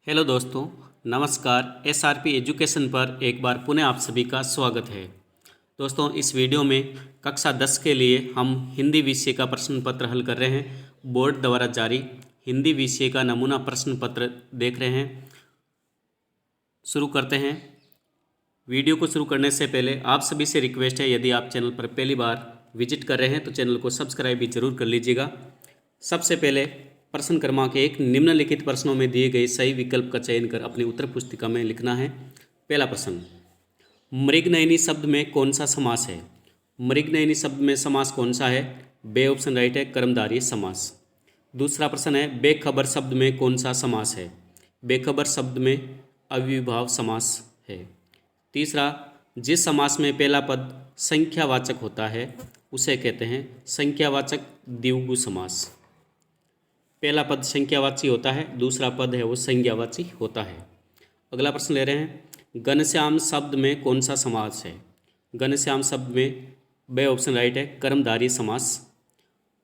Hello दोस्तों, नमस्कार। SRP education पर एक बार पुनः आप सभी का स्वागत है। दोस्तों, इस वीडियो में कक्षा 10 के लिए हम हिंदी विषय का प्रश्न पत्र हल कर रहे हैं। बोर्ड द्वारा जारी हिंदी विषय का नमूना प्रश्न पत्र देख रहे हैं। शुरू करते हैं। वीडियो को शुरू करने से पहले आप सभी से रिक्वेस्ट है, यदि आप चैनल पर पहली बार विजिट कर रहे हैं तो चैनल को सब्सक्राइब भी जरूर कर लीजिएगा। सबसे पहले प्रश्न क्रमांक 1, निम्नलिखित प्रश्नों में दिए गए सही विकल्प का चयन कर अपनी उत्तर पुस्तिका में लिखना है। पहला प्रश्न, मृगनयनी शब्द में कौन सा समास है? मृगनयनी शब्द में समास कौन सा है? बे ऑप्शन राइट है, कर्मधारय समास। दूसरा प्रश्न है, बेखबर शब्द में कौन सा समास है? बेखबर शब्द में अविभाव समास है। तीसरा, जिस समास में पहला पद संख्यावाचक होता है उसे कहते हैं संख्यावाचक द्विगु समास। पहला पद संख्यावाची होता है, दूसरा पद है वो संज्ञावाची होता है। अगला प्रश्न ले रहे हैं, घनश्याम शब्द में कौन सा समास है? घनश्याम शब्द में बे ऑप्शन राइट है, कर्मधारय समास।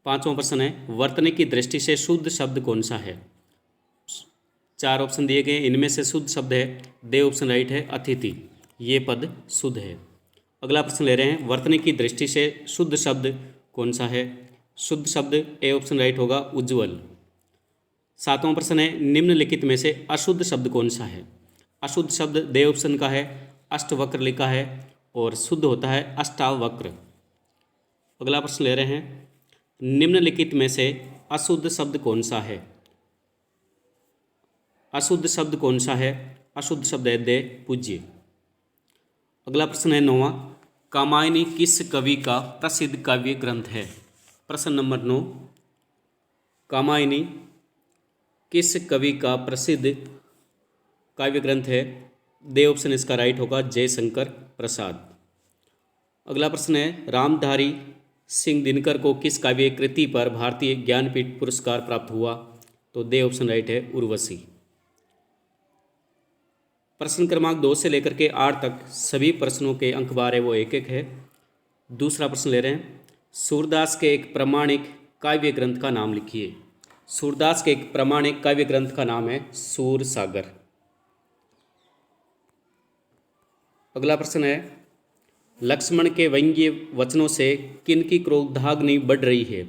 पांचवा प्रश्न है, वर्तनी की दृष्टि से शुद्ध शब्द कौन सा है? चार ऑप्शन दिए गए, इनमें से शुद्ध शब्द है दे ऑप्शन राइट है, अतिथि। ये पद शुद्ध है। अगला प्रश्न ले रहे हैं, वर्तनी की दृष्टि से शुद्ध शब्द कौन सा है? शुद्ध शब्द ए ऑप्शन राइट होगा, उज्ज्वल। सातवां प्रश्न है, निम्नलिखित में से अशुद्ध शब्द कौन सा है? अशुद्ध शब्द दे ऑप्शन का है, अष्टवक्र लिखा है और शुद्ध होता है अष्टावक्र। अगला प्रश्न ले रहे हैं, निम्नलिखित में से अशुद्ध शब्द कौन सा है? अशुद्ध शब्द कौन सा है? अशुद्ध शब्द है दे, पूज्य। अगला प्रश्न है नौवां, कामायनी किस कवि का प्रसिद्ध काव्य ग्रंथ है? प्रश्न नंबर 9, कामायनी किस कवि का प्रसिद्ध काव्य ग्रंथ है? दे ऑप्शन इसका राइट होगा, जयशंकर प्रसाद। अगला प्रश्न है, रामधारी सिंह दिनकर को किस काव्य कृति पर भारतीय ज्ञानपीठ पुरस्कार प्राप्त हुआ? तो दे ऑप्शन राइट है, उर्वशी। प्रश्न क्रमांक 2 से लेकर के 8 तक सभी प्रश्नों के अंक बार है वो एक एक है। दूसरा प्रश्न ले रहे हैं, सूरदास के एक प्रामाणिक काव्य ग्रंथ का नाम लिखिए। सूरदास के एक प्रामाणिक काव्य ग्रंथ का नाम है सूर सागर। अगला प्रश्न है, लक्ष्मण के व्यंग्य वचनों से किन की क्रोधाग्नि बढ़ रही है?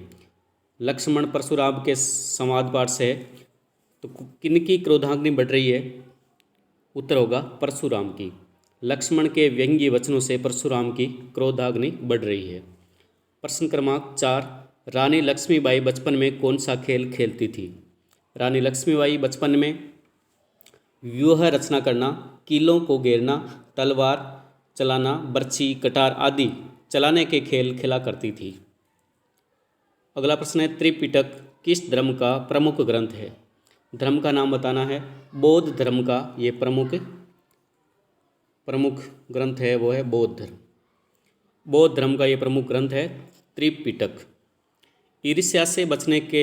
लक्ष्मण परशुराम के संवाद पाठ से तो किन की क्रोधाग्नि बढ़ रही है? उत्तर होगा परशुराम की। लक्ष्मण के व्यंग्य वचनों से परशुराम की क्रोधाग्नि बढ़ रही है। प्रश्न क्रमांक 4, रानी लक्ष्मीबाई बचपन में कौन सा खेल खेलती थी? रानी लक्ष्मीबाई बचपन में व्यूह रचना करना, कीलों को घेरना, तलवार चलाना, बर्छी, कटार आदि चलाने के खेल खेला करती थी। अगला प्रश्न है, त्रिपिटक किस धर्म का प्रमुख ग्रंथ है? धर्म का नाम बताना है। बौद्ध धर्म का ये प्रमुख ग्रंथ है वो है बौद्ध धर्म। बौद्ध धर्म का ये प्रमुख ग्रंथ है त्रिपिटक। ईर्ष्या से बचने के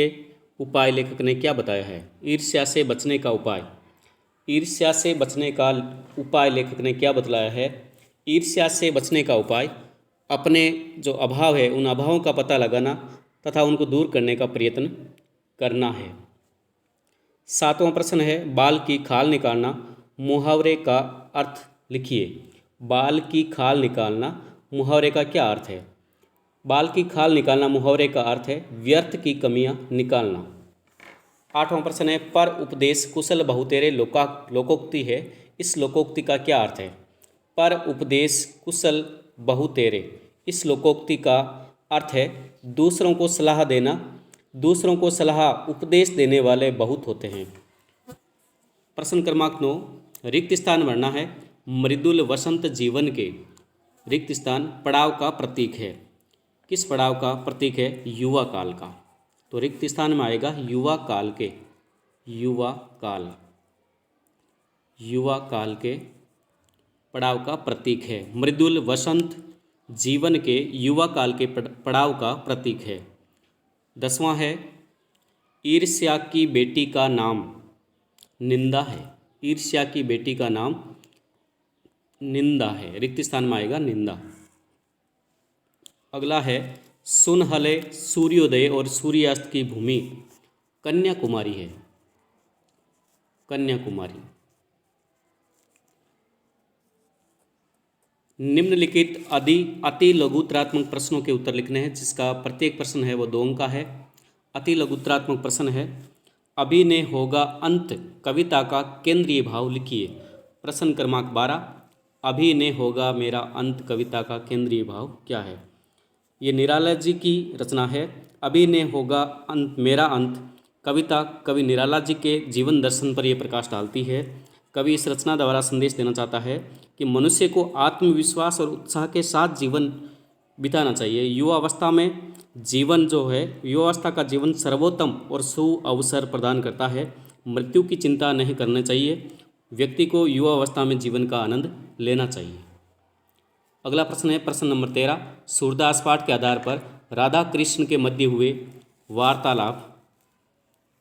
उपाय लेखक ने क्या बताया है? ईर्ष्या से बचने का उपाय, ईर्ष्या से बचने का उपाय लेखक ने क्या बतलाया है? ईर्ष्या से बचने का उपाय अपने जो अभाव है उन अभावों का पता लगाना तथा उनको दूर करने का प्रयत्न करना है। सातवां प्रश्न है, बाल की खाल निकालना मुहावरे का अर्थ लिखिए। बाल की खाल निकालना मुहावरे का क्या अर्थ है? बाल की खाल निकालना मुहावरे का अर्थ है व्यर्थ की कमियां निकालना। आठवां प्रश्न है, पर उपदेश कुशल बहुतेरे लोकोक्ति है, इस लोकोक्ति का क्या अर्थ है? पर उपदेश कुशल बहुतेरे, इस लोकोक्ति का अर्थ है दूसरों को सलाह देना, दूसरों को सलाह उपदेश देने वाले बहुत होते हैं। प्रश्न क्रमांक 9, रिक्त स्थान भरना है। मृदुल वसंत जीवन के रिक्त स्थान पड़ाव का प्रतीक है। किस पड़ाव का प्रतीक है? युवा काल का। तो रिक्त स्थान में आएगा युवा काल के, युवा काल के पड़ाव का प्रतीक है। मृदुल वसंत जीवन के युवा काल के पड़ाव का प्रतीक है। 10वां है, ईर्ष्या की बेटी का नाम निंदा है। ईर्ष्या की बेटी का नाम निंदा है, रिक्त स्थान में आएगा निंदा। अगला है, सुनहले सूर्योदय और सूर्यास्त की भूमि कन्याकुमारी है। कन्याकुमारी। निम्नलिखित अति लघुतरात्मक प्रश्नों के उत्तर लिखने हैं, जिसका प्रत्येक प्रश्न है वो 2 अंक का है। अति लघुतरात्मक प्रश्न है, अभी ने होगा अंत कविता का केंद्रीय भाव लिखिए। प्रश्न क्रमांक 12, अभी ने होगा मेरा अंत कविता का केंद्रीय भाव क्या है? ये निराला जी की रचना है। अभी ने होगा अंत मेरा अंत कविता कवि निराला जी के जीवन दर्शन पर यह प्रकाश डालती है। कवि इस रचना द्वारा संदेश देना चाहता है कि मनुष्य को आत्मविश्वास और उत्साह के साथ जीवन बिताना चाहिए। युवावस्था में जीवन जो है, युवावस्था का जीवन सर्वोत्तम और सुअवसर प्रदान करता है। मृत्यु की चिंता नहीं करनी चाहिए। व्यक्ति को युवावस्था में जीवन का आनंद लेना चाहिए। अगला प्रश्न है प्रश्न नंबर 13, सूरदास पाठ के आधार पर राधा कृष्ण के मध्य हुए वार्तालाप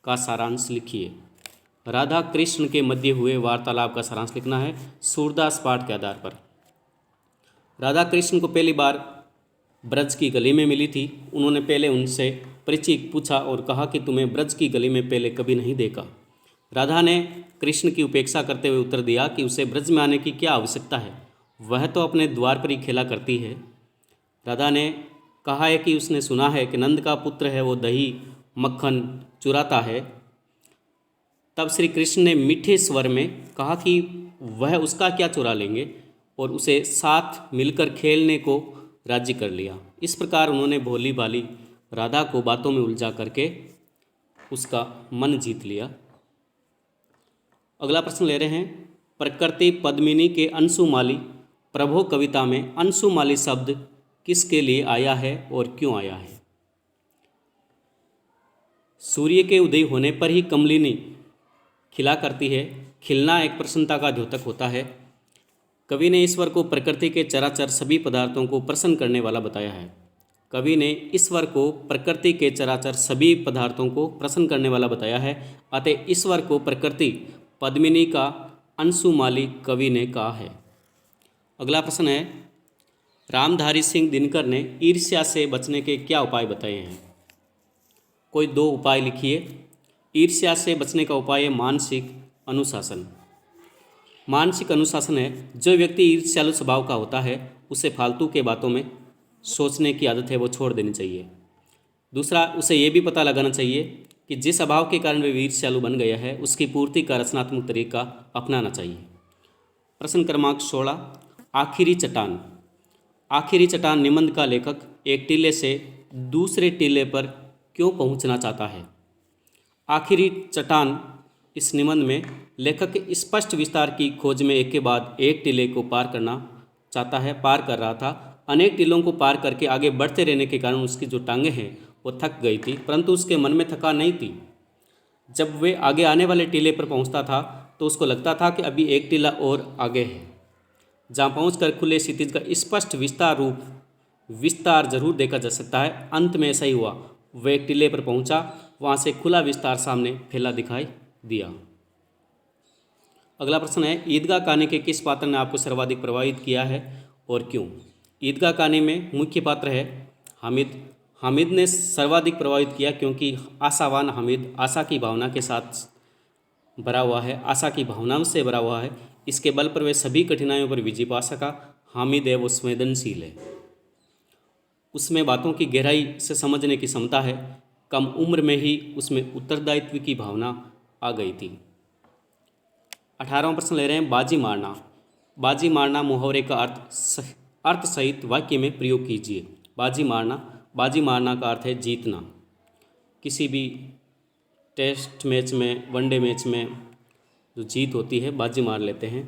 का सारांश लिखिए। राधा कृष्ण के मध्य हुए वार्तालाप का सारांश लिखना है सूरदास पाठ के आधार पर। राधा कृष्ण को पहली बार ब्रज की गली में मिली थी। उन्होंने पहले उनसे परिचय पूछा और कहा कि तुम्हें ब्रज की गली में पहले कभी नहीं देखा। राधा ने कृष्ण की उपेक्षा करते हुए उत्तर दिया कि उसे ब्रज में आने की क्या आवश्यकता है, वह तो अपने द्वार पर ही खेला करती है। राधा ने कहा है कि उसने सुना है कि नंद का पुत्र है वो दही मक्खन चुराता है। तब श्री कृष्ण ने मीठे स्वर में कहा कि वह उसका क्या चुरा लेंगे और उसे साथ मिलकर खेलने को राजी कर लिया। इस प्रकार उन्होंने भोली भाली राधा को बातों में उलझा करके उसका मन जीत लिया। अगला प्रश्न ले रहे हैं, प्रकृति पद्मिनी के अंशुमाली प्रभो कविता में अंशुमाली शब्द किसके लिए आया है और क्यों आया है? सूर्य के उदय होने पर ही कमलिनी खिला करती है। खिलना एक प्रसन्नता का द्योतक होता है। कवि ने ईश्वर को प्रकृति के चराचर सभी पदार्थों को प्रसन्न करने वाला बताया है। कवि ने ईश्वर को प्रकृति के चराचर सभी पदार्थों को प्रसन्न करने वाला बताया है। अतः ईश्वर को प्रकृति पद्मिनी का अंशुमाली कवि ने कहा है। अगला प्रश्न है, रामधारी सिंह दिनकर ने ईर्ष्या से बचने के क्या उपाय बताए हैं? कोई 2 उपाय लिखिए। ईर्ष्या से बचने का उपाय है मानसिक अनुशासन। मानसिक अनुशासन है, जो व्यक्ति ईर्ष्यालु स्वभाव का होता है उसे फालतू के बातों में सोचने की आदत है वो छोड़ देनी चाहिए। दूसरा, उसे ये भी पता लगाना चाहिए कि जिस अभाव के कारण वे ईर्ष्यालु बन गया है उसकी पूर्ति का रचनात्मक तरीका अपनाना चाहिए। प्रश्न क्रमांक 16, आखिरी चट्टान। आखिरी चट्टान निबंध का लेखक एक टीले से दूसरे टीले पर क्यों पहुंचना चाहता है? आखिरी चट्टान इस निबंध में लेखक स्पष्ट विस्तार की खोज में एक के बाद एक टीले को पार कर रहा था। अनेक टीलों को पार करके आगे बढ़ते रहने के कारण उसकी जो टांगें हैं वो थक गई थी, परंतु उसके मन में थकान नहीं थी। जब वे आगे आने वाले टीले पर पहुंचता था तो उसको लगता था कि अभी एक टीला और आगे है। जहां पहुंचकर खुले क्षितिज का स्पष्ट विस्तार जरूर देखा जा सकता है। अंत में ऐसा ही हुआ। वह एक टीले पर पहुंचा, वहां से खुला विस्तार सामने फैला दिखाई दिया। अगला प्रश्न है, ईदगाह कहानी के किस पात्र ने आपको सर्वाधिक प्रभावित किया है और क्यों? ईदगाह कहानी में मुख्य पात्र है हामिद। हामिद ने सर्वाधिक प्रभावित किया क्योंकि आशावान हामिद आशा की भावना के साथ भरा हुआ है, आशा की भावनाओं से भरा हुआ है। इसके बल पर वह सभी कठिनाइयों पर विजय पा सका। हामिद है वो संवेदनशील है, उसमें बातों की गहराई से समझने की क्षमता है। कम उम्र में ही उसमें उत्तरदायित्व की भावना आ गई थी। 18वां प्रश्न ले रहे हैं, बाजी मारना। बाजी मारना मुहावरे का अर्थ सहित वाक्य में प्रयोग कीजिए। बाजी मारना का अर्थ है जीतना। किसी भी टेस्ट मैच में, वनडे मैच में जो जीत होती है बाजी मार लेते हैं।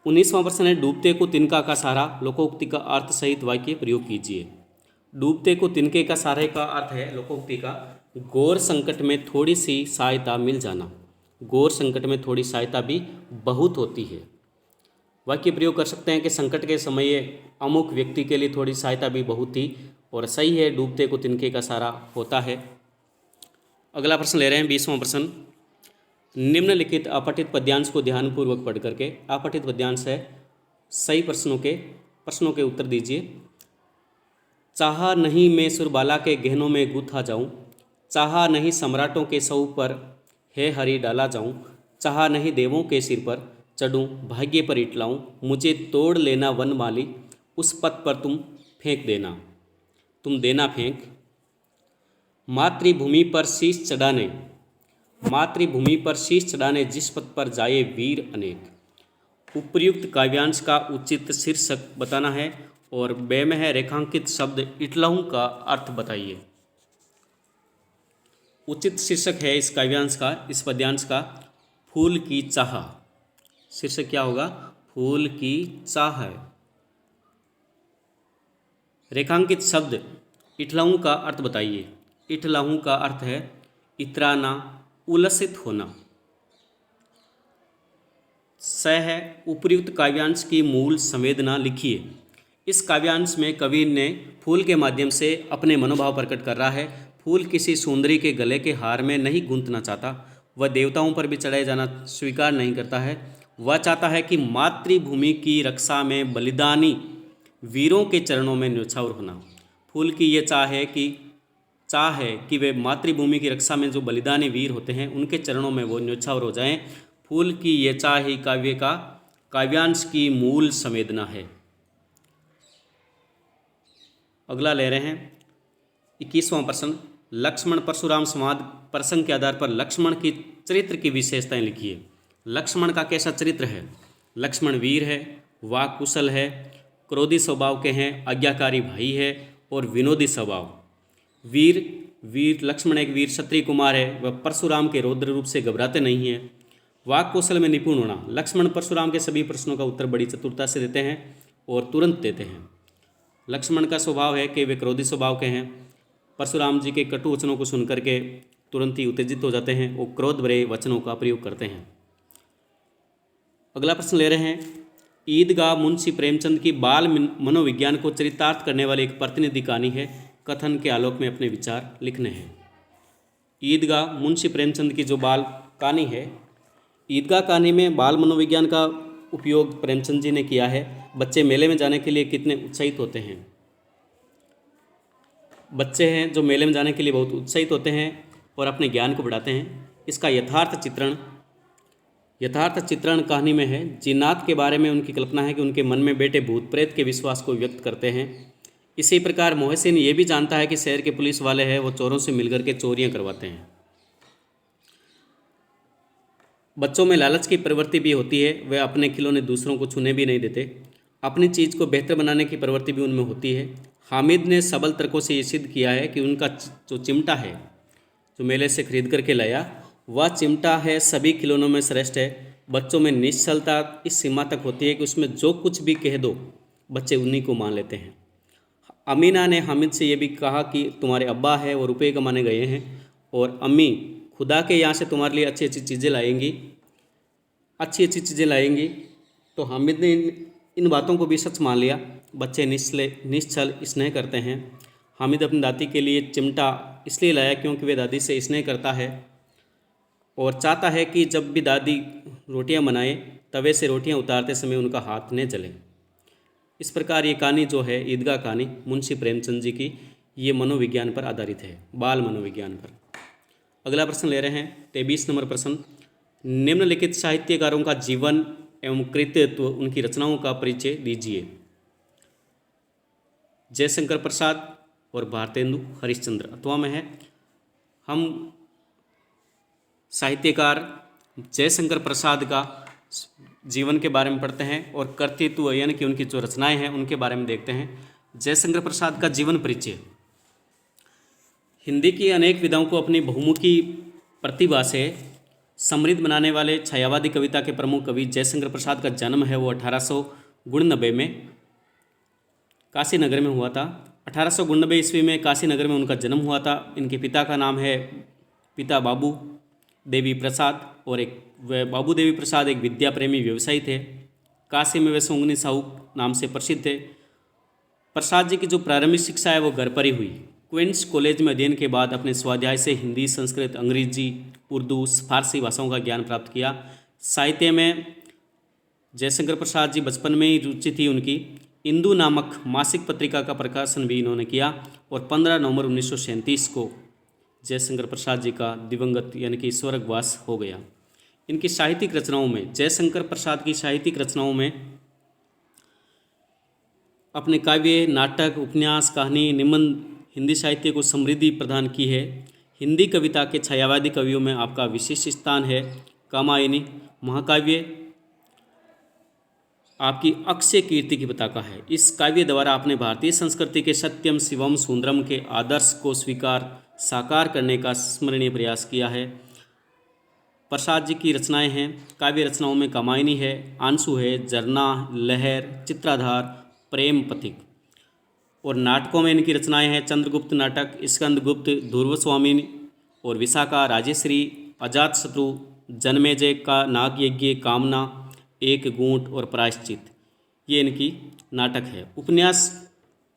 19वां प्रश्न है, डूबते को तिनका का सहारा लोकोक्ति का अर्थ सहित वाक्य प्रयोग कीजिए। डूबते को तिनके का सहारे का अर्थ है लोकोक्ति का घोर संकट में थोड़ी सी सहायता मिल जाना। घोर संकट में थोड़ी सहायता भी बहुत होती है। वाक्य प्रयोग कर सकते हैं कि संकट के समय अमुक व्यक्ति के लिए थोड़ी सहायता भी बहुत थी, और सही है, डूबते को तिनके का सहारा होता है। अगला प्रश्न ले रहे हैं 20वां प्रश्न, निम्नलिखित अपठित पद्यांश को ध्यानपूर्वक पढ़ करके, अपठित पद्यांश है सही प्रश्नों के उत्तर दीजिए। चाहा नहीं मैं सुरबाला के गहनों में गूथा जाऊं, चाहा नहीं सम्राटों के सऊ पर है हरी डाला जाऊं, चाहा नहीं देवों के सिर पर चढ़ूं भाग्य पर इटलाऊं, मुझे तोड़ लेना वनमाली, उस पथ पर तुम फेंक देना, तुम देना फेंक। मातृभूमि पर शीश चढ़ाने, मातृभूमि पर शीश चढ़ाने जिस पथ पर जाए वीर अनेक। उपर्युक्त काव्यांश का उचित शीर्षक बताना है और ब में है रेखांकित शब्द इटलाऊं का अर्थ बताइए। उचित शीर्षक है इस काव्यांश का, इस पद्यांश का, फूल की चाह। शीर्षक क्या होगा? फूल की चाह। रेखांकित शब्द इटलाऊं का अर्थ बताइए। इटलाऊं का अर्थ है इतराना, उल्लसित होना। स है उपर्युक्त काव्यांश की मूल संवेदना लिखिए। इस काव्यांश में कवि ने फूल के माध्यम से अपने मनोभाव प्रकट कर रहा है। फूल किसी सुंदरी के गले के हार में नहीं गूंथना चाहता, वह देवताओं पर भी चढ़ाए जाना स्वीकार नहीं करता है। वह चाहता है कि मातृभूमि की रक्षा में बलिदानी वीरों के चरणों में न्यौछावर होना। फूल की ये चाह है कि वे मातृभूमि की रक्षा में जो बलिदानी वीर होते हैं उनके चरणों में वो न्यौछावर हो जाएं। फूल की ये चाह ही काव्य का, काव्यांश की मूल संवेदना है। अगला ले रहे हैं 21वां प्रश्न। लक्ष्मण परशुराम संवाद प्रसंग के आधार पर लक्ष्मण की चरित्र की विशेषताएं लिखिए। लक्ष्मण का कैसा चरित्र है? लक्ष्मण वीर है, वाक कुशल है, क्रोधी स्वभाव के हैं, आज्ञाकारी भाई है और विनोदी स्वभाव। वीर लक्ष्मण एक वीर क्षत्रिय कुमार है। वह परशुराम के रौद्र रूप से घबराते नहीं हैं। वाक कौशल में निपुण होना। लक्ष्मण परशुराम के सभी प्रश्नों का उत्तर बड़ी चतुरता से देते हैं और तुरंत देते हैं। लक्ष्मण का स्वभाव है कि वे क्रोधी स्वभाव के हैं। परशुराम जी के कटु वचनों को सुनकर के तुरंत ही उत्तेजित हो जाते हैं और क्रोध भरे वचनों का प्रयोग करते हैं। अगला प्रश्न ले रहे हैं। ईदगाह मुंशी प्रेमचंद की बाल मनोविज्ञान को चरितार्थ करने वाली एक प्रतिनिधि कहानी है। कथन के आलोक में अपने विचार लिखने हैं। ईदगाह मुंशी प्रेमचंद की जो बाल कहानी है, ईदगाह कहानी में बाल मनोविज्ञान का उपयोग प्रेमचंद जी ने किया है। बच्चे मेले में जाने के लिए कितने उत्साहित होते हैं। बच्चे हैं जो मेले में जाने के लिए बहुत उत्साहित होते हैं और अपने ज्ञान को बढ़ाते हैं। इसका यथार्थ चित्रण कहानी में है। जिन्नात के बारे में उनकी कल्पना है कि उनके मन में बैठे भूत प्रेत के विश्वास को व्यक्त करते हैं। इसी प्रकार मोहसिन ये भी जानता है कि शहर के पुलिस वाले हैं वो चोरों से मिलकर के चोरियां करवाते हैं। बच्चों में लालच की प्रवृत्ति भी होती है। वे अपने खिलौने दूसरों को छूने भी नहीं देते। अपनी चीज़ को बेहतर बनाने की प्रवृत्ति भी उनमें होती है। हामिद ने सबल तर्कों से ये सिद्ध किया है कि उनका जो चिमटा है, जो मेले से खरीद करके लाया, वह चिमटा है सभी खिलौनों में श्रेष्ठ है। बच्चों में निश्चलता इस सीमा तक होती है कि उसमें जो कुछ भी कह दो बच्चे उन्हीं को मान लेते हैं। अमीना ने हामिद से ये भी कहा कि तुम्हारे अब्बा है वो रुपये कमाने गए हैं और अम्मी खुदा के यहाँ से तुम्हारे लिए अच्छी अच्छी चीज़ें लाएंगी। तो हामिद ने इन बातों को भी सच मान लिया। बच्चे निश्चल स्नेह करते हैं। हामिद अपनी दादी के लिए चिमटा इसलिए लाया क्योंकि वे दादी से स्नेह करता है और चाहता है कि जब भी दादी रोटियां बनाए तवे से रोटियां उतारते समय उनका हाथ न जले। इस प्रकार ये कहानी जो है ईदगाह कहानी मुंशी प्रेमचंद जी की, ये मनोविज्ञान पर आधारित है, बाल मनोविज्ञान पर। अगला प्रश्न ले रहे हैं 23 नंबर प्रश्न। निम्नलिखित साहित्यकारों का जीवन एवं कृतित्व, उनकी रचनाओं का परिचय दीजिए। जयशंकर प्रसाद और भारतेंदु हरिश्चंद्र। अथवा में है हम साहित्यकार जयशंकर प्रसाद का जीवन के बारे में पढ़ते हैं और कर्तृत्व यानी कि उनकी जो रचनाएं हैं उनके बारे में देखते हैं। जयशंकर प्रसाद का जीवन परिचय। हिंदी की अनेक विधाओं को अपनी बहुमुखी प्रतिभा से समृद्ध बनाने वाले छायावादी कविता के प्रमुख कवि जयशंकर प्रसाद का जन्म है वो 1899 में काशी नगर में हुआ था। 1899 ईस्वी में काशी नगर में उनका जन्म हुआ था। इनके पिता का नाम है पिता बाबू देवी प्रसाद और बाबू देवी प्रसाद एक विद्या प्रेमी व्यवसायी थे। काशी में वे सोंगनी साहू नाम से प्रसिद्ध थे। प्रसाद जी की जो प्रारंभिक शिक्षा है वो घर पर ही हुई। क्वींस कॉलेज में अध्ययन के बाद अपने स्वाध्याय से हिंदी, संस्कृत, अंग्रेजी, उर्दू, फारसी भाषाओं का ज्ञान प्राप्त किया। साहित्य में जयशंकर प्रसाद जी बचपन में ही रुचि थी उनकी। इंदू नामक मासिक पत्रिका का प्रकाशन भी इन्होंने किया और 15 नवंबर 1937 को जयशंकर प्रसाद जी का दिवंगत यानी कि स्वर्गवास हो गया। इनकी साहित्यिक रचनाओं में, जयशंकर प्रसाद की साहित्यिक रचनाओं में अपने काव्य, नाटक, उपन्यास, कहानी, निबंध हिंदी साहित्य को समृद्धि प्रदान की है। हिंदी कविता के छायावादी कवियों में आपका विशेष स्थान है कामायनी महाकाव्य आपकी अक्षय कीर्ति की पताका है। इस काव्य द्वारा आपने भारतीय संस्कृति के सत्यम शिवम सुंदरम के आदर्श को साकार करने का स्मरणीय प्रयास किया है। प्रसाद जी की रचनाएं हैं, काव्य रचनाओं में कामायनी है, आंसू है, झरना, लहर, चित्राधार, प्रेम पथिक। और नाटकों में इनकी रचनाएं हैं चंद्रगुप्त नाटक, स्कंदगुप्त, ध्रुवस्वामी और विशाखा, राजेश्री, अजातशत्रु, जन्मेजय का नागयज्ञ, कामना, एक गूंठ और प्रायश्चित, ये इनकी नाटक है।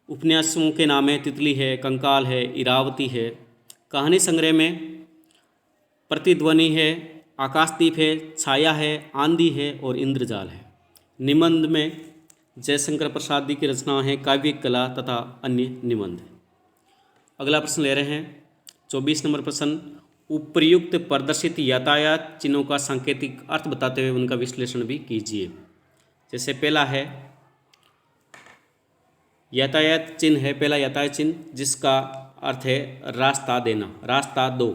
उपन्यासों के नाम है तितली है, कंकाल है, इरावती है। कहानी संग्रह में प्रतिध्वनि है, आकाशदीप है, छाया है, आंधी है और इंद्रजाल है। निबंध में जयशंकर प्रसाद जी की रचना है काव्य कला तथा अन्य निबंध। अगला प्रश्न ले रहे हैं 24 नंबर प्रश्न, उपर्युक्त प्रदर्शित यातायात चिन्हों का सांकेतिक अर्थ बताते हुए उनका विश्लेषण भी कीजिए। जैसे पहला है यातायात चिन्ह है, पहला यातायात चिन्ह जिसका अर्थ है रास्ता देना, रास्ता दो।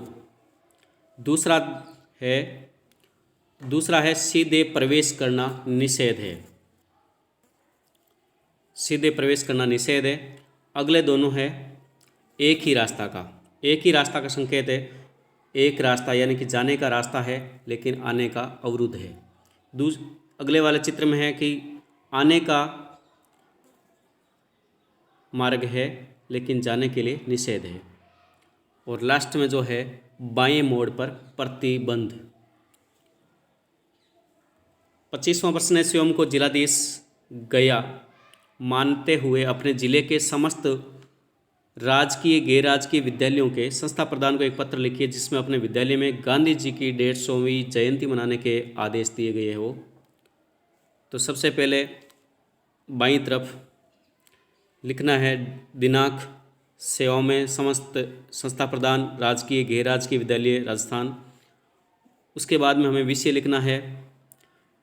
दूसरा है सीधे प्रवेश करना निषेध है, सीधे प्रवेश करना निषेध है। अगले दोनों है एक ही रास्ता का संकेत है। एक रास्ता यानी कि जाने का रास्ता है लेकिन आने का अवरुद्ध है। अगले वाले चित्र में है कि आने का मार्ग है लेकिन जाने के लिए निषेध है। और लास्ट में जो है बाएं मोड़ पर प्रतिबंध। 25वां प्रश्न है, स्वयं को जिलाधीश गया मानते हुए अपने जिले के समस्त राजकीय गैर राजकीय विद्यालयों के संस्था प्रधान को एक पत्र लिखिए जिसमें अपने विद्यालय में गांधी जी की 150वीं जयंती मनाने के आदेश दिए गए हो। तो सबसे पहले बाईं तरफ लिखना है दिनांक, सेवाओं में समस्त संस्था प्रधान राजकीय गैर राजकीय विद्यालय राजस्थान। उसके बाद में हमें विषय लिखना है,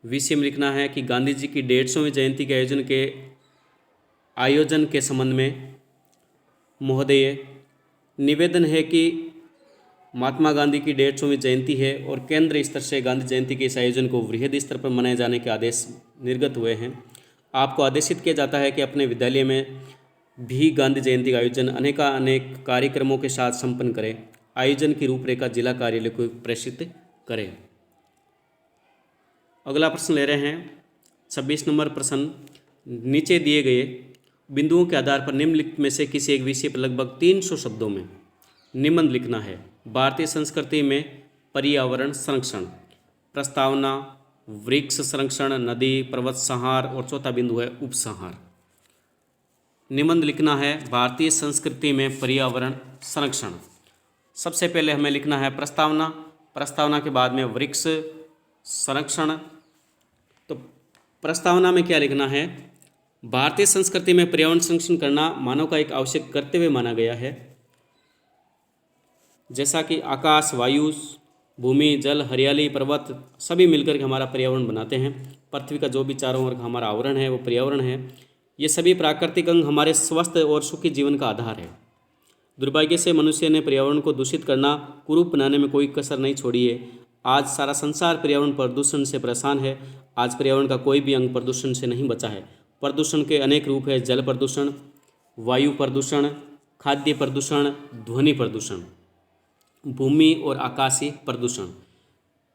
विषय में लिखना है कि गांधी जी की 150वीं जयंती के आयोजन के संबंध में महोदय निवेदन है कि महात्मा गांधी की 150वीं जयंती है और केंद्र स्तर से गांधी जयंती के इस आयोजन को वृहद स्तर पर मनाए जाने के आदेश निर्गत हुए हैं। आपको आदेशित किया जाता है कि अपने विद्यालय में भी गांधी जयंती का आयोजन अनेक कार्यक्रमों के साथ संपन्न करें। आयोजन की रूपरेखा जिला कार्यालय को प्रेषित करें। अगला प्रश्न ले रहे हैं 26 नंबर प्रश्न, नीचे दिए गए बिंदुओं के आधार पर निम्नलिखित में से किसी एक विषय पर लगभग 300 शब्दों में निबंध लिखना है। भारतीय संस्कृति में पर्यावरण संरक्षण, प्रस्तावना, वृक्ष संरक्षण, नदी पर्वत संहार और चौथा बिंदु है उपसंहार। निबंध लिखना है भारतीय संस्कृति में पर्यावरण संरक्षण। सबसे पहले हमें लिखना है प्रस्तावना, प्रस्तावना के बाद में वृक्ष संरक्षण। तो प्रस्तावना में क्या लिखना है, भारतीय संस्कृति में पर्यावरण संरक्षण करना मानव का एक आवश्यक कर्तव्य माना गया है। जैसा कि आकाश, वायु, भूमि, जल, हरियाली, पर्वत सभी मिलकर के हमारा पर्यावरण बनाते हैं। पृथ्वी का जो भी चारों ओर हमारा आवरण है वो पर्यावरण है। ये सभी प्राकृतिक अंग हमारे स्वस्थ और सुखी जीवन का आधार है। दुर्भाग्य से मनुष्य ने पर्यावरण को दूषित करना, कुरूप बनाने में कोई कसर नहीं छोड़ी है। आज सारा संसार पर्यावरण प्रदूषण से परेशान है। आज पर्यावरण का कोई भी अंग प्रदूषण से नहीं बचा है। प्रदूषण के अनेक रूप है, जल प्रदूषण, वायु प्रदूषण, खाद्य प्रदूषण, ध्वनि प्रदूषण, भूमि और आकाशीय प्रदूषण।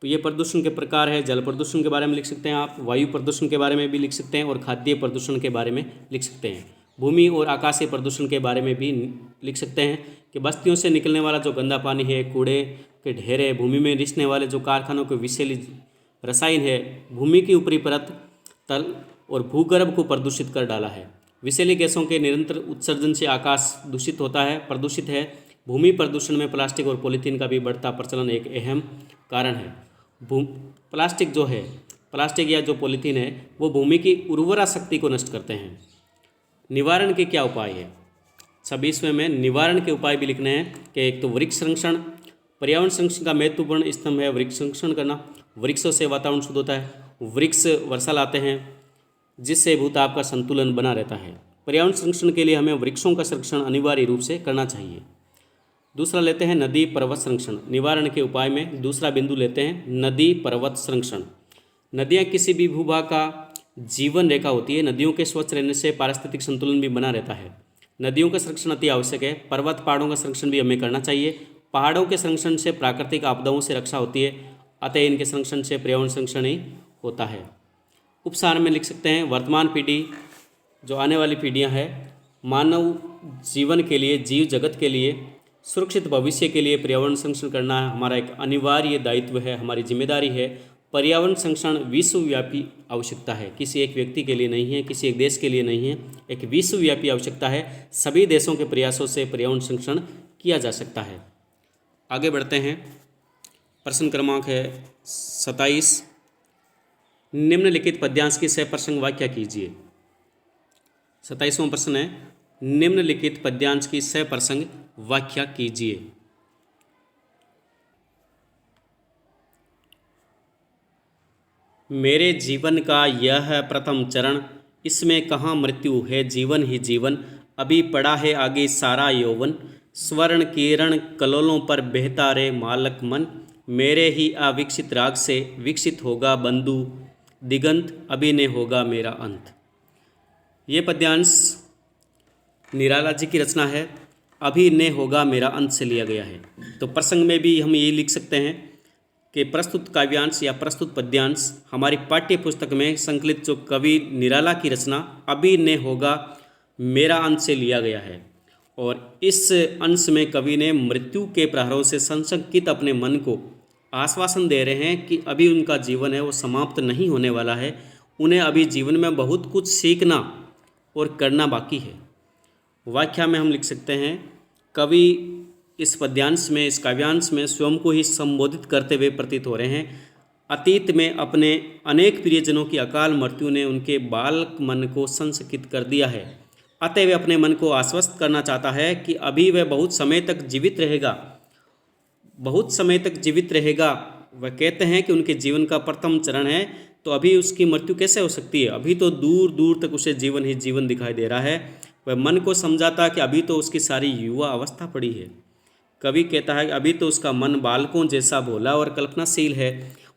तो ये प्रदूषण के प्रकार है। जल प्रदूषण के बारे में लिख सकते हैं आप, वायु प्रदूषण के बारे में भी लिख सकते हैं और खाद्य प्रदूषण के बारे में लिख सकते हैं। भूमि और आकाशीय प्रदूषण के बारे में भी लिख सकते हैं कि बस्तियों से निकलने वाला जो गंदा पानी है, कूड़े के ढेर है, भूमि में रिसने वाले जो कारखानों के विषैली रसायन है, भूमि की ऊपरी परत, तल और भूगर्भ को प्रदूषित कर डाला है। विषैली गैसों के निरंतर उत्सर्जन से आकाश दूषित होता है, प्रदूषित है। भूमि प्रदूषण में प्लास्टिक और पॉलीथीन का भी बढ़ता प्रचलन एक अहम कारण है। प्लास्टिक जो है, प्लास्टिक या जो पॉलीथीन है वो भूमि की उर्वरा शक्ति को नष्ट करते हैं। निवारण के क्या उपाय है? 26वें में निवारण के उपाय भी लिखने हैं कि एक तो वृक्ष संरक्षण, पर्यावरण संरक्षण का महत्वपूर्ण स्तंभ है वृक्ष संरक्षण करना। वृक्षों से वातावरण शुद्ध होता है, वृक्ष वर्षा लाते हैं जिससे भूताप का संतुलन बना रहता है। पर्यावरण संरक्षण के लिए हमें वृक्षों का संरक्षण अनिवार्य रूप से करना चाहिए। दूसरा लेते हैं नदी पर्वत संरक्षण। निवारण के उपाय में दूसरा बिंदु लेते हैं नदी पर्वत संरक्षण। नदियाँ किसी भी भूभाग का जीवन रेखा होती है। नदियों के स्वच्छ रहने से पारिस्थितिक संतुलन भी बना रहता है। नदियों का संरक्षण अति आवश्यक है। पर्वत पहाड़ों का संरक्षण भी हमें करना चाहिए। पहाड़ों के संरक्षण से प्राकृतिक आपदाओं से रक्षा होती है, अतः इनके संरक्षण से पर्यावरण संरक्षण ही होता है। उपसार में लिख सकते हैं वर्तमान पीढ़ी, जो आने वाली पीढ़ियां हैं, मानव जीवन के लिए, जीव जगत के लिए, सुरक्षित भविष्य के लिए पर्यावरण संरक्षण करना हमारा एक अनिवार्य दायित्व है, हमारी जिम्मेदारी है। पर्यावरण संरक्षण विश्वव्यापी आवश्यकता है, किसी एक व्यक्ति के लिए नहीं है, किसी एक देश के लिए नहीं है, एक विश्वव्यापी आवश्यकता है। सभी देशों के प्रयासों से पर्यावरण संरक्षण किया जा सकता है। आगे बढ़ते हैं। प्रश्न क्रमांक है 27। निम्नलिखित पद्यांश की सप्रसंग व्याख्या कीजिए। 27वां प्रश्न है निम्नलिखित पद्यांश की सप्रसंग व्याख्या कीजिए। मेरे जीवन का यह है प्रथम चरण, इसमें कहाँ मृत्यु है जीवन ही जीवन, अभी पड़ा है आगे सारा यौवन, स्वर्ण किरण कलोलों पर बहता रे मालक मन, मेरे ही अविकसित राग से विकसित होगा बंधु दिगंत, अभी ने होगा मेरा अंत। ये पद्यांश निराला जी की रचना है, अभी ने होगा मेरा अंत से लिया गया है। तो प्रसंग में भी हम ये लिख सकते हैं कि प्रस्तुत काव्यांश या प्रस्तुत पद्यांश हमारी पाठ्य पुस्तक में संकलित जो कवि निराला की रचना अभी ने होगा मेरा अंत से लिया गया है। और इस अंश में कवि ने मृत्यु के प्रहारों से संशंकित अपने मन को आश्वासन दे रहे हैं कि अभी उनका जीवन है वो समाप्त नहीं होने वाला है, उन्हें अभी जीवन में बहुत कुछ सीखना और करना बाकी है। व्याख्या में हम लिख सकते हैं कवि इस पद्यांश में, इस काव्यांश में स्वयं को ही संबोधित करते हुए प्रतीत हो रहे हैं। अतीत में अपने अनेक प्रियजनों की अकाल मृत्यु ने उनके बालक मन को संशकित कर दिया है, अतः वे अपने मन को आश्वस्त करना चाहता है कि अभी वह बहुत समय तक जीवित रहेगा, बहुत समय तक जीवित रहेगा। वह कहते हैं कि उनके जीवन का प्रथम चरण है, तो अभी उसकी मृत्यु कैसे हो सकती है, अभी तो दूर दूर तक उसे जीवन ही जीवन दिखाई दे रहा है। वह मन को समझाता कि अभी तो उसकी सारी युवा अवस्था पड़ी है। कवि कहता है कि अभी तो उसका मन बालकों जैसा भोला और कल्पनाशील है,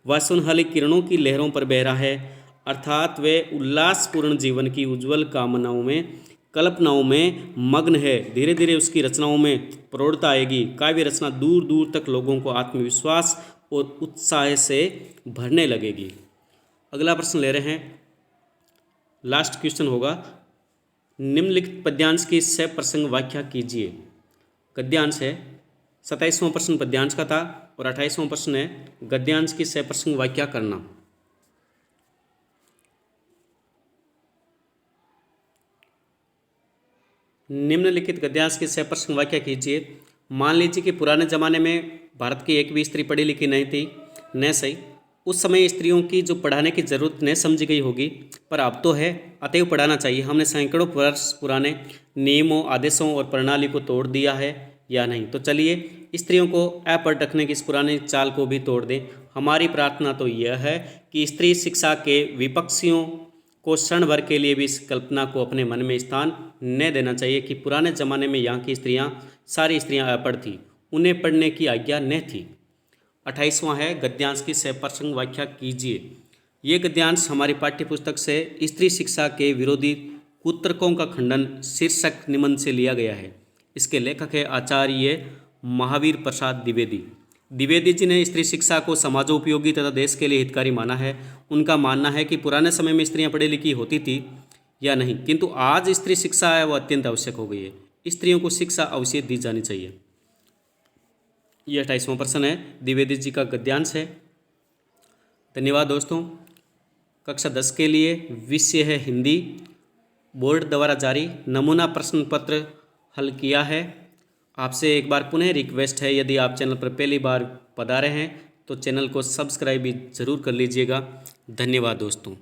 वह सुनहली किरणों की लहरों पर बह रहा है, अर्थात वे उल्लासपूर्ण जीवन की उज्जवल कामनाओं में, कल्पनाओं में मग्न है। धीरे धीरे उसकी रचनाओं में प्रौढ़ता आएगी, काव्य रचना दूर दूर तक लोगों को आत्मविश्वास और उत्साह से भरने लगेगी। अगला प्रश्न ले रहे हैं, लास्ट क्वेश्चन होगा, निम्नलिखित पद्यांश की सप्रसंग व्याख्या कीजिए। गद्यांश है, 27वां प्रश्न पद्यांश का था और 28वां प्रश्न है गद्यांश की सप्रसंग व्याख्या करना। निम्नलिखित गद्यांश की सप्रसंग व्याख्या कीजिए। मान लीजिए कि पुराने ज़माने में भारत की एक भी स्त्री पढ़ी लिखी नहीं थी, न सही, उस समय स्त्रियों की जो पढ़ाने की ज़रूरत न समझी गई होगी, पर अब तो है, अतएव पढ़ाना चाहिए। हमने सैकड़ों वर्ष पुराने नियमों, आदेशों और प्रणाली को तोड़ दिया है या नहीं? तो चलिए स्त्रियों को अपढ़ रखने की इस पुरानी चाल को भी तोड़ दें। हमारी प्रार्थना तो यह है कि स्त्री शिक्षा के विपक्षियों को क्षण भर के लिए भी इस कल्पना को अपने मन में स्थान न देना चाहिए कि पुराने ज़माने में यहाँ की स्त्रियाँ, सारी स्त्रियाँ अपढ़ थीं, उन्हें पढ़ने की आज्ञा न थी। 28वां है गद्यांश की सप्रसंग व्याख्या कीजिए। ये गद्यांश हमारी पाठ्य पुस्तक से स्त्री शिक्षा के विरोधी कुतर्कों का खंडन शीर्षक निबंध से लिया गया है। इसके लेखक है आचार्य महावीर प्रसाद द्विवेदी। द्विवेदी जी ने स्त्री शिक्षा को समाजोपयोगी तथा देश के लिए हितकारी माना है। उनका मानना है कि पुराने समय में स्त्रियां पढ़ी लिखी होती थी या नहीं, किंतु आज स्त्री शिक्षा है वह अत्यंत आवश्यक हो गई है। स्त्रियों को शिक्षा अवश्य दी जानी चाहिए। यह 28वां प्रश्न है, द्विवेदी जी का गद्यांश है। धन्यवाद दोस्तों। कक्षा 10 के लिए विषय है हिंदी, बोर्ड द्वारा जारी नमूना प्रश्न पत्र हल किया है। आपसे एक बार पुनः रिक्वेस्ट है, यदि आप चैनल पर पहली बार पधारे हैं तो चैनल को सब्सक्राइब भी ज़रूर कर लीजिएगा। धन्यवाद दोस्तों।